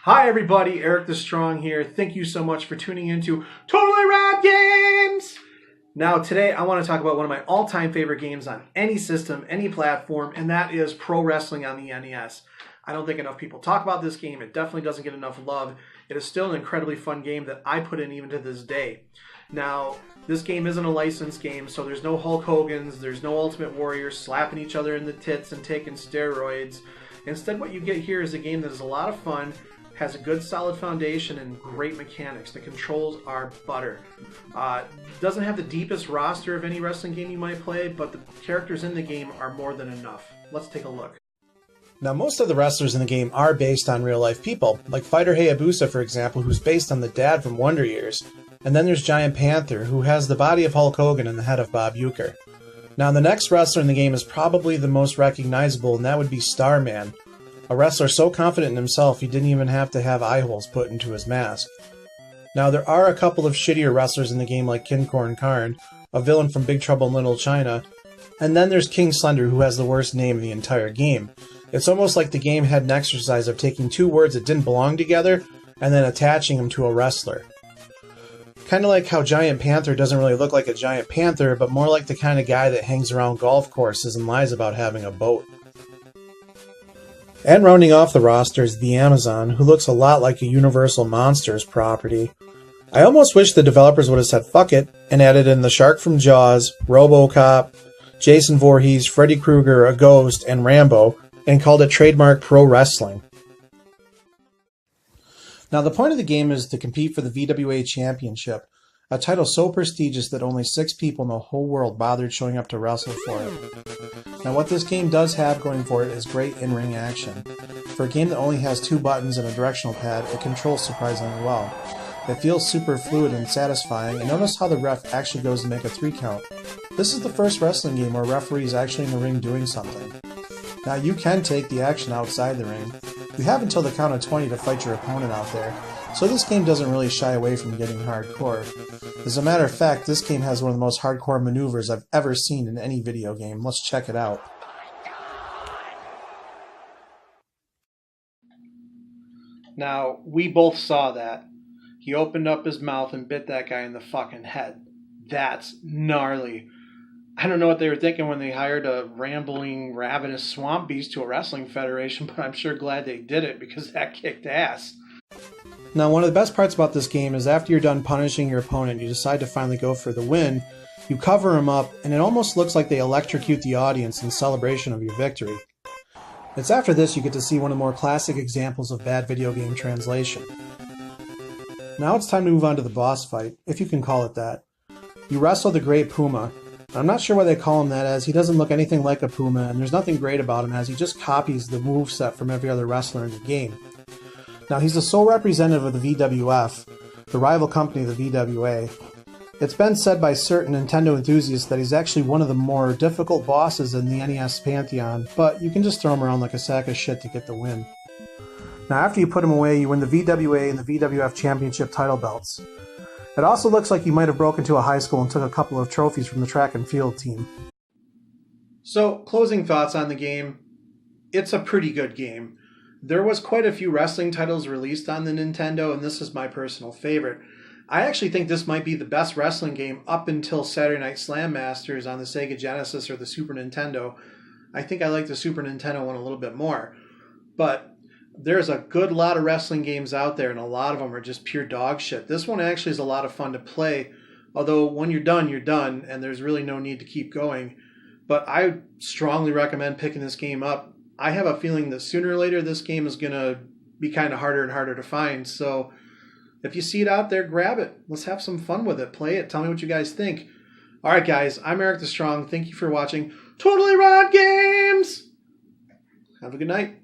Hi everybody, Eric the Strong here. Thank you so much for tuning into Totally Rad Games! Now today I want to talk about one of my all-time favorite games on any system, any platform, and that is Pro Wrestling on the NES. I don't think enough people talk about this game. It definitely doesn't get enough love. It is still an incredibly fun game that I put in even to this day. Now, this game isn't a licensed game, so there's no Hulk Hogan's, there's no Ultimate Warriors slapping each other in the tits and taking steroids. Instead, what you get here is a game that is a lot of fun, has a good solid foundation and great mechanics. The controls are butter. Doesn't have the deepest roster of any wrestling game you might play, but the characters in the game are more than enough. Let's take a look. Now, most of the wrestlers in the game are based on real-life people, like Fighter Hayabusa, for example, who's based on the dad from Wonder Years. And then there's Giant Panther, who has the body of Hulk Hogan and the head of Bob Uecker. Now, the next wrestler in the game is probably the most recognizable, and that would be Starman, a wrestler so confident in himself he didn't even have to have eye holes put into his mask. Now, there are a couple of shittier wrestlers in the game like King Corn Karn, a villain from Big Trouble in Little China, and then there's King Slender, who has the worst name in the entire game. It's almost like the game had an exercise of taking two words that didn't belong together and then attaching them to a wrestler. Kind of like how Giant Panther doesn't really look like a giant panther, but more like the kind of guy that hangs around golf courses and lies about having a boat. And rounding off the roster is the Amazon, who looks a lot like a Universal Monsters property. I almost wish the developers would have said fuck it and added in the shark from Jaws, RoboCop, Jason Voorhees, Freddy Krueger, a ghost, and Rambo, and called it trademark Pro Wrestling. Now, the point of the game is to compete for the VWA Championship, a title so prestigious that only 6 people in the whole world bothered showing up to wrestle for it. Now, what this game does have going for it is great in-ring action. For a game that only has 2 buttons and a directional pad, it controls surprisingly well. It feels super fluid and satisfying, and notice how the ref actually goes to make a 3 count. This is the first wrestling game where a referee is actually in the ring doing something. Now, you can take the action outside the ring. You have until the count of 20 to fight your opponent out there, so this game doesn't really shy away from getting hardcore. As a matter of fact, this game has one of the most hardcore maneuvers I've ever seen in any video game. Let's check it out. Now, we both saw that. He opened up his mouth and bit that guy in the fucking head. That's gnarly. I don't know what they were thinking when they hired a rambling, ravenous swamp beast to a wrestling federation, but I'm sure glad they did it because that kicked ass. Now, one of the best parts about this game is after you're done punishing your opponent, you decide to finally go for the win, you cover him up, and it almost looks like they electrocute the audience in celebration of your victory. It's after this you get to see one of the more classic examples of bad video game translation. Now it's time to move on to the boss fight, if you can call it that. You wrestle the Great Puma. I'm not sure why they call him that, as he doesn't look anything like a puma, and there's nothing great about him, as he just copies the moveset from every other wrestler in the game. Now, he's the sole representative of the VWF, the rival company of the VWA. It's been said by certain Nintendo enthusiasts that he's actually one of the more difficult bosses in the NES Pantheon, but you can just throw him around like a sack of shit to get the win. Now, after you put him away, you win the VWA and the VWF Championship title belts. It also looks like you might have broken into a high school and took a couple of trophies from the track and field team. So, closing thoughts on the game. It's a pretty good game. There was quite a few wrestling titles released on the Nintendo, and this is my personal favorite. I actually think this might be the best wrestling game up until Saturday Night Slam Masters on the Sega Genesis or the Super Nintendo. I think I like the Super Nintendo one a little bit more. But there's a good lot of wrestling games out there, and a lot of them are just pure dog shit. This one actually is a lot of fun to play, although when you're done, and there's really no need to keep going. But I strongly recommend picking this game up. I have a feeling that sooner or later this game is going to be kind of harder and harder to find, so if you see it out there, grab it. Let's have some fun with it. Play it. Tell me what you guys think. Alright guys, I'm Eric the Strong. Thank you for watching Totally Rad Games! Have a good night.